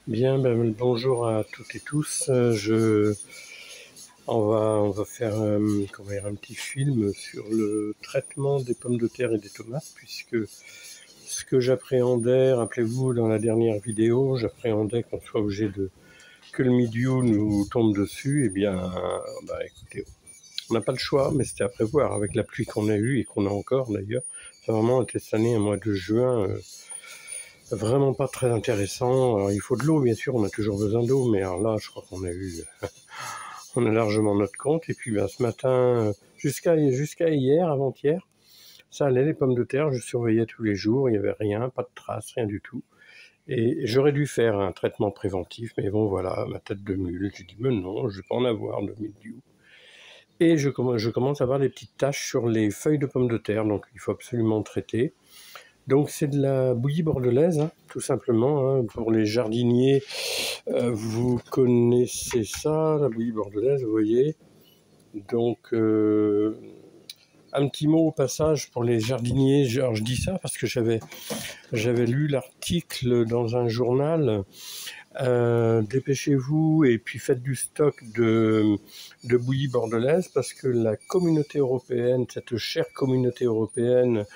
Bien, ben, bonjour à toutes et tous. On va faire comment dire, un petit film sur le traitement des pommes de terre et des tomates, puisque ce que j'appréhendais, rappelez-vous, dans la dernière vidéo, j'appréhendais qu'on soit obligé que le milieu nous tombe dessus. Eh bien, bah, écoutez, on n'a pas le choix, mais c'était à prévoir avec la pluie qu'on a eue et qu'on a encore d'ailleurs. Ça a vraiment été cette année, un mois de juin. Vraiment pas très intéressant. Alors, il faut de l'eau, bien sûr, on a toujours besoin d'eau, mais alors là, je crois qu'on a on a largement notre compte. Et puis, ben, ce matin, jusqu'à hier, avant-hier, ça allait, les pommes de terre, je surveillais tous les jours, il n'y avait rien, pas de traces, rien du tout. Et j'aurais dû faire un traitement préventif, mais bon, voilà, ma tête de mule, j'ai dit, mais non, je vais pas en avoir de mildiou. Et je commence à avoir des petites taches sur les feuilles de pommes de terre, donc il faut absolument traiter. Donc c'est de la bouillie bordelaise, hein, tout simplement, hein, pour les jardiniers. Vous connaissez ça, la bouillie bordelaise, vous voyez. Donc un petit mot au passage pour les jardiniers. Alors, je dis ça parce que j'avais lu l'article dans un journal. Dépêchez-vous et puis faites du stock de bouillie bordelaise, parce que la communauté européenne, cette chère communauté européenne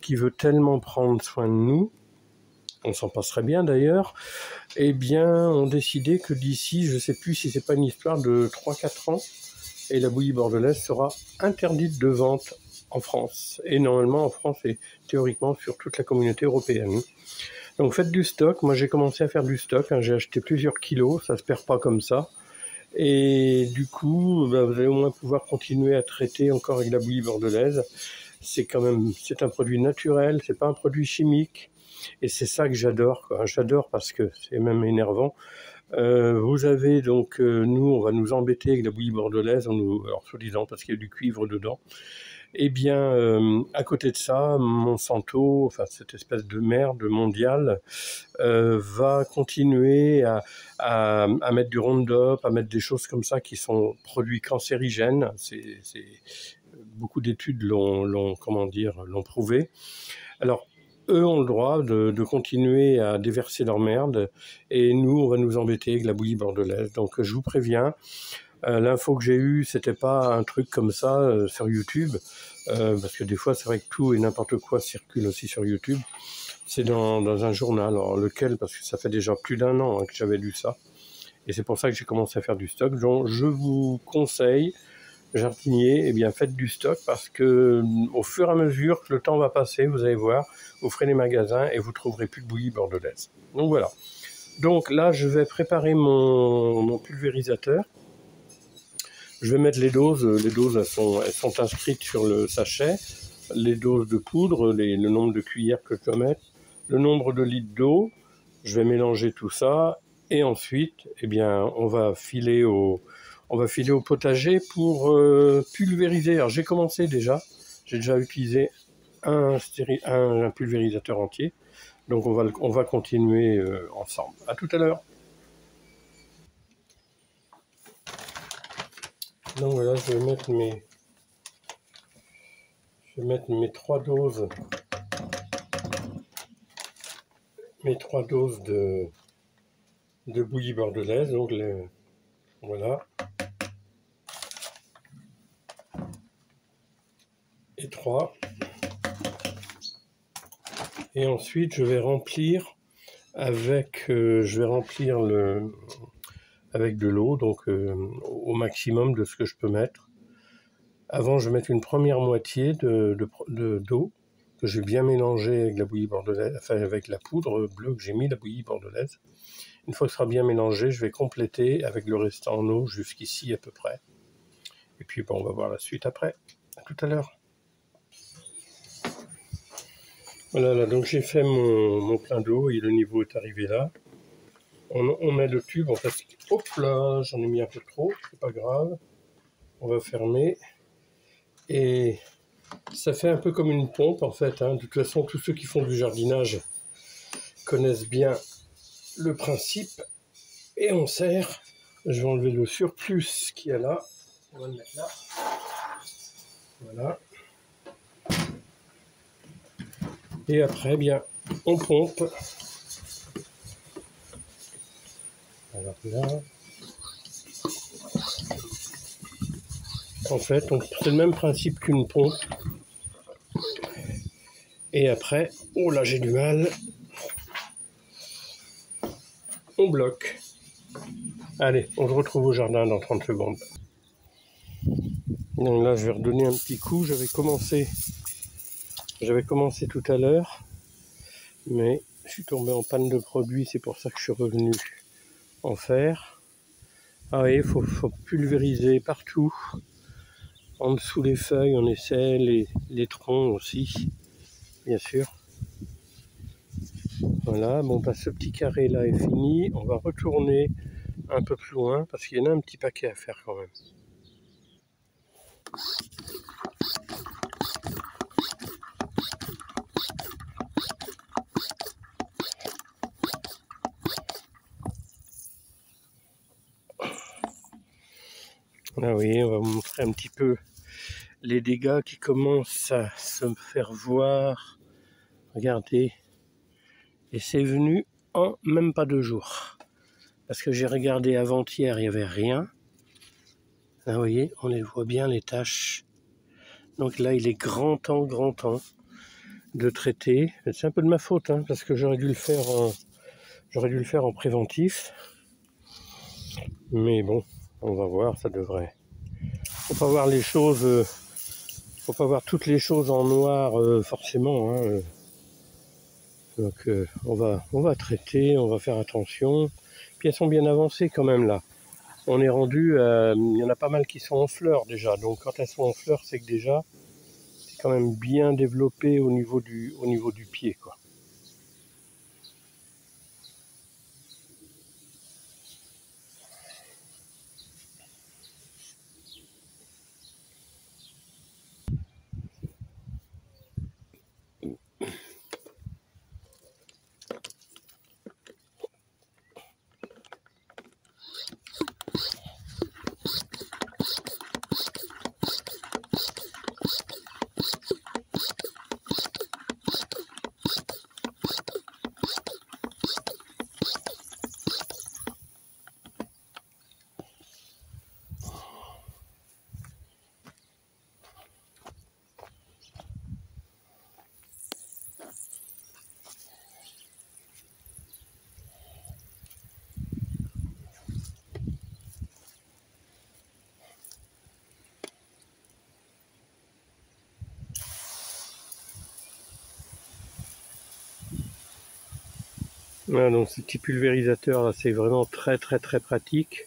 qui veut tellement prendre soin de nous, on s'en passerait bien d'ailleurs, eh bien, ont décidé que d'ici, je ne sais plus si c'est pas une histoire de 3-4 ans, et la bouillie bordelaise sera interdite de vente en France. Et normalement, en France et théoriquement sur toute la communauté européenne. Donc faites du stock. Moi, j'ai commencé à faire du stock, hein. J'ai acheté plusieurs kilos, ça se perd pas comme ça. Et du coup, bah, vous allez au moins pouvoir continuer à traiter encore avec la bouillie bordelaise. C'est un produit naturel, c'est pas un produit chimique. Et c'est ça que j'adore, quoi. J'adore parce que c'est même énervant. Vous avez donc, nous, on va nous embêter avec la bouillie bordelaise, alors soi-disant parce qu'il y a du cuivre dedans. Eh bien, à côté de ça, Monsanto, enfin cette espèce de merde mondiale, va continuer à mettre du Roundup, à mettre des choses comme ça qui sont produits cancérigènes. Beaucoup d'études l'ont prouvé. Alors, eux ont le droit de continuer à déverser leur merde, et nous, on va nous embêter avec la bouillie bordelaise. Donc, je vous préviens, l'info que j'ai eue, c'était pas un truc comme ça sur YouTube, parce que des fois, c'est vrai que tout et n'importe quoi circule aussi sur YouTube. C'est dans un journal. Alors, lequel? Parce que ça fait déjà plus d'un an, hein, que j'avais lu ça. Et c'est pour ça que j'ai commencé à faire du stock. Donc, je vous conseille, jardinier, eh bien, faites du stock, parce que au fur et à mesure que le temps va passer, vous allez voir, vous ferez les magasins et vous trouverez plus de bouillie bordelaise. Donc voilà. Donc là, je vais préparer mon pulvérisateur. Je vais mettre les doses. Les doses, elles sont inscrites sur le sachet. Les doses de poudre, le nombre de cuillères que je dois mettre, le nombre de litres d'eau. Je vais mélanger tout ça, et ensuite, eh bien, on va filer au potager pour pulvériser. Alors j'ai commencé déjà, j'ai déjà utilisé un pulvérisateur entier, donc on va continuer ensemble. À tout à l'heure. Donc voilà, je vais mettre mes trois doses, de bouillie bordelaise. Donc voilà, et 3. Et ensuite, je vais remplir avec de l'eau, donc au maximum de ce que je peux mettre. Avant, je vais mettre une première moitié d'eau que j'ai bien mélangée avec la bouillie bordelaise, enfin avec la poudre bleue que j'ai mis, la bouillie bordelaise. Une fois que ce sera bien mélangé, je vais compléter avec le restant en eau jusqu'ici à peu près. Et puis bon, on va voir la suite après. À tout à l'heure. Voilà, là, donc j'ai fait mon plein d'eau et le niveau est arrivé là. On met le tube, en fait, hop là, j'en ai mis un peu trop, c'est pas grave. On va fermer. Et ça fait un peu comme une pompe, en fait, hein. De toute façon, tous ceux qui font du jardinage connaissent bien le principe. Et on serre. Je vais enlever le surplus qu'il y a là. On va le mettre là. Voilà. Et après, bien, on pompe. Alors là, en fait, c'est le même principe qu'une pompe. Et après, oh là j'ai du mal, on bloque. Allez, on se retrouve au jardin dans 30 secondes. Donc là, je vais redonner un petit coup. J'avais commencé tout à l'heure, mais je suis tombé en panne de produit, c'est pour ça que je suis revenu en faire. Ah oui, il faut pulvériser partout. En dessous les feuilles, on essaie, les troncs aussi, bien sûr. Voilà, bon, bah, ce petit carré là est fini. On va retourner un peu plus loin parce qu'il y en a un petit paquet à faire quand même. Ah oui, on va vous montrer un petit peu les dégâts qui commencent à se faire voir. Regardez. Et c'est venu en même pas 2 jours. Parce que j'ai regardé avant-hier, il n'y avait rien. Là, vous voyez, on les voit bien, les taches. Donc là, il est grand temps de traiter. C'est un peu de ma faute, hein, parce que j'aurais dû le faire en préventif. Mais bon, on va voir, ça devrait. Faut pas voir les choses, faut pas voir toutes les choses en noir forcément. Hein. Donc on va traiter, on va faire attention. Puis elles sont bien avancées quand même là. On est rendu, il y en a pas mal qui sont en fleurs déjà. Donc quand elles sont en fleurs, c'est que déjà c'est quand même bien développé au niveau du pied, quoi. Voilà, donc ce petit pulvérisateur là, c'est vraiment très pratique.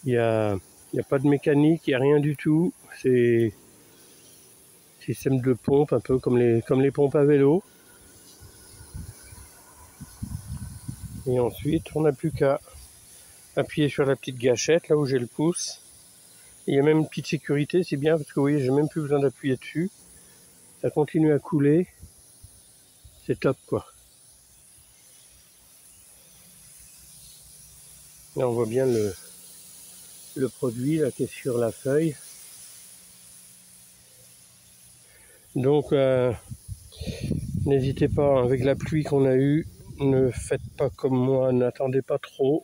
Il y a pas de mécanique, il n'y a rien du tout. C'est système de pompe, un peu comme les pompes à vélo. Et ensuite, on n'a plus qu'à appuyer sur la petite gâchette, là où j'ai le pouce. Et il y a même une petite sécurité, c'est bien, parce que vous voyez, j'ai même plus besoin d'appuyer dessus. Ça continue à couler. C'est top, quoi. Là, on voit bien le produit là, qui est sur la feuille. Donc, n'hésitez pas, avec la pluie qu'on a eue, ne faites pas comme moi, n'attendez pas trop.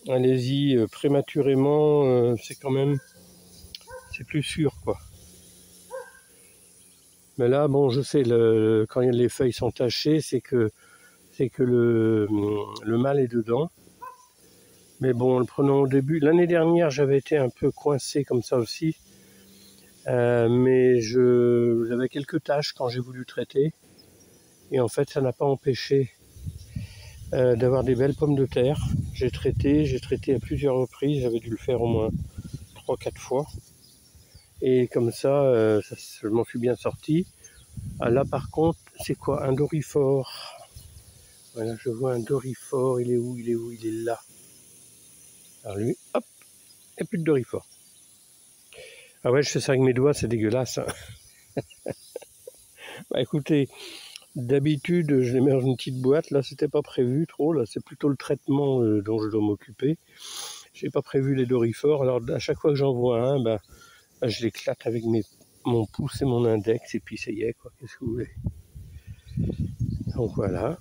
Allez-y prématurément, c'est plus sûr, quoi. Mais là, bon, je sais, quand les feuilles sont tachées, c'est que le mal est dedans. Mais bon, le prenons au début. L'année dernière, j'avais été un peu coincé comme ça aussi. Mais j'avais quelques taches quand j'ai voulu traiter. Et en fait, ça n'a pas empêché d'avoir des belles pommes de terre. J'ai traité à plusieurs reprises. J'avais dû le faire au moins 3-4 fois. Et comme ça, je m'en suis bien sorti. Ah, là, par contre, c'est quoi? Un doryphore. Voilà, je vois un doryphore. Il est où? Il est là. Alors lui, hop, il n'y a plus de doryphore. Ah ouais, je fais ça avec mes doigts, c'est dégueulasse. Hein. Bah écoutez, d'habitude, je les mets dans une petite boîte. Là, c'était pas prévu trop. Là, c'est plutôt le traitement dont je dois m'occuper. J'ai pas prévu les doryphores. Alors, à chaque fois que j'en vois un, bah, je l'éclate avec mon pouce et mon index. Et puis, ça y est, quoi. Qu'est-ce que vous voulez? Donc, voilà.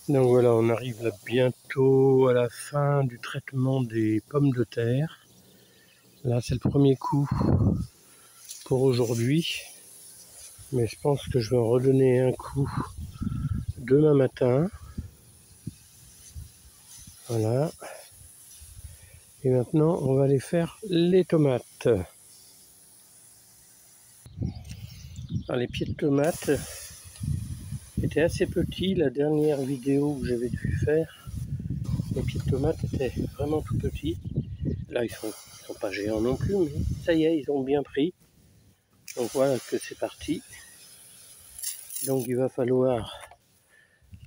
Donc voilà, on arrive là bientôt à la fin du traitement des pommes de terre. Là, c'est le premier coup pour aujourd'hui. Mais je pense que je vais en redonner un coup demain matin. Voilà. Et maintenant, on va aller faire les tomates. Alors, les pieds de tomates étaient assez petits. La dernière vidéo que j'avais dû faire, les pieds de tomates étaient vraiment tout petits. Là, ils sont pas géants non plus, mais ça y est, ils ont bien pris. Donc voilà que c'est parti. Donc il va falloir,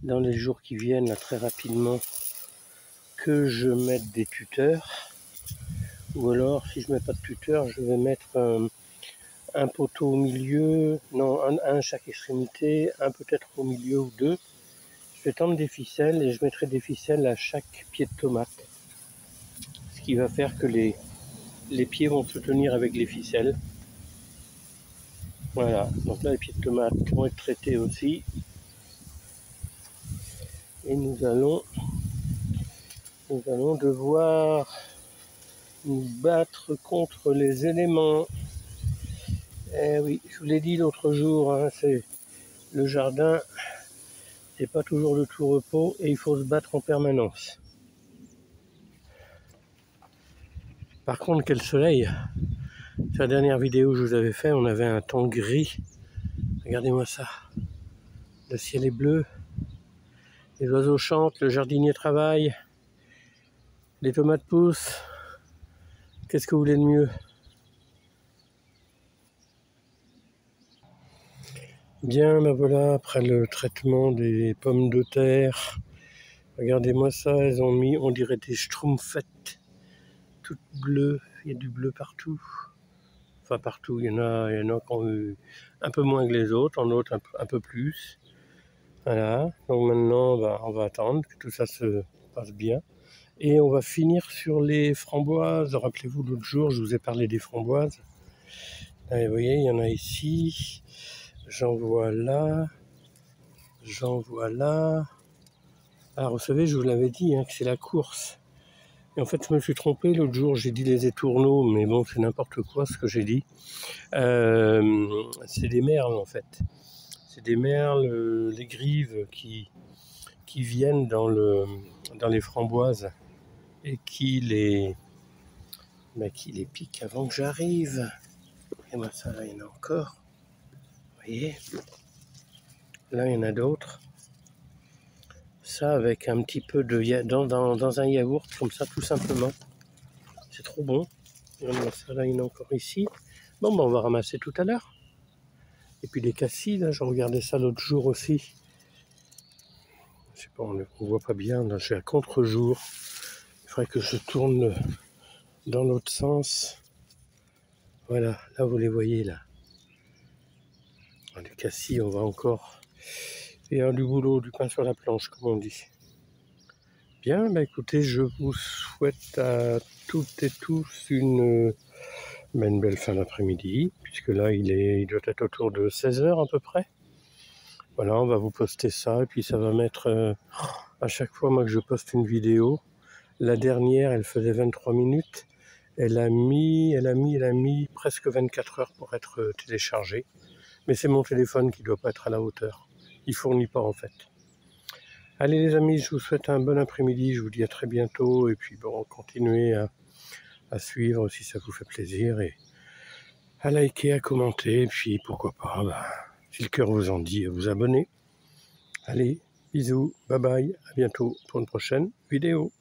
dans les jours qui viennent, là, très rapidement, que je mette des tuteurs. Ou alors, si je mets pas de tuteur, je vais mettre un poteau au milieu, non, un à chaque extrémité, un peut-être au milieu ou deux. Je vais tendre des ficelles et je mettrai des ficelles à chaque pied de tomate. Ce qui va faire que les pieds vont se tenir avec les ficelles. Voilà, donc là les pieds de tomate vont être traités aussi. Et nous allons devoir nous battre contre les éléments. Eh oui, je vous l'ai dit l'autre jour, hein, c'est le jardin, c'est pas toujours de tout repos et il faut se battre en permanence. Par contre, quel soleil! Sur la dernière vidéo que je vous avais fait, on avait un temps gris. Regardez-moi ça. Le ciel est bleu, les oiseaux chantent, le jardinier travaille, les tomates poussent. Qu'est-ce que vous voulez de mieux? Bien, ben voilà, après le traitement des pommes de terre, regardez-moi ça, elles ont mis, on dirait des schtroumpfettes, toutes bleues, il y a du bleu partout. Enfin partout, il y en a qui ont eu un peu moins que les autres, en d'autres un peu plus. Voilà, donc maintenant on va attendre que tout ça se passe bien. Et on va finir sur les framboises. Rappelez-vous, l'autre jour, je vous ai parlé des framboises. Là, vous voyez, il y en a ici. J'en vois là. J'en vois là. Alors, vous savez, je vous l'avais dit, hein, que c'est la course. Et en fait, je me suis trompé l'autre jour. J'ai dit les étourneaux, mais bon, c'est n'importe quoi ce que j'ai dit. C'est des merles, en fait. C'est des merles, les grives qui viennent dans les framboises et qui les piquent avant que j'arrive. Et moi, ça, là, il y en a encore. Vous voyez? Là, il y en a d'autres. Ça, avec un petit peu de dans un yaourt, comme ça, tout simplement. C'est trop bon. Et moi, ça, là, il y en a encore ici. Bon, ben, on va ramasser tout à l'heure. Et puis les cassis, là, je regardais ça l'autre jour aussi. Je sais pas, on voit pas bien. Là, je suis à contre-jour. Il faudrait que je tourne dans l'autre sens. Voilà, là, vous les voyez, là. Les cassis, on va encore faire du boulot, du pain sur la planche, comme on dit. Bien, bah écoutez, je vous souhaite à toutes et tous une belle fin d'après-midi, puisque là, il doit être autour de 16h à peu près. Voilà, on va vous poster ça, et puis ça va mettre, à chaque fois, moi, que je poste une vidéo, la dernière, elle faisait 23 minutes, elle a mis presque 24 heures pour être téléchargée. Mais c'est mon téléphone qui ne doit pas être à la hauteur. Il ne fournit pas, en fait. Allez les amis, je vous souhaite un bon après-midi, je vous dis à très bientôt, et puis bon, continuez à suivre si ça vous fait plaisir, et à liker, à commenter, et puis pourquoi pas, si le cœur vous en dit, à vous abonner. Allez, bisous, bye bye, à bientôt pour une prochaine vidéo.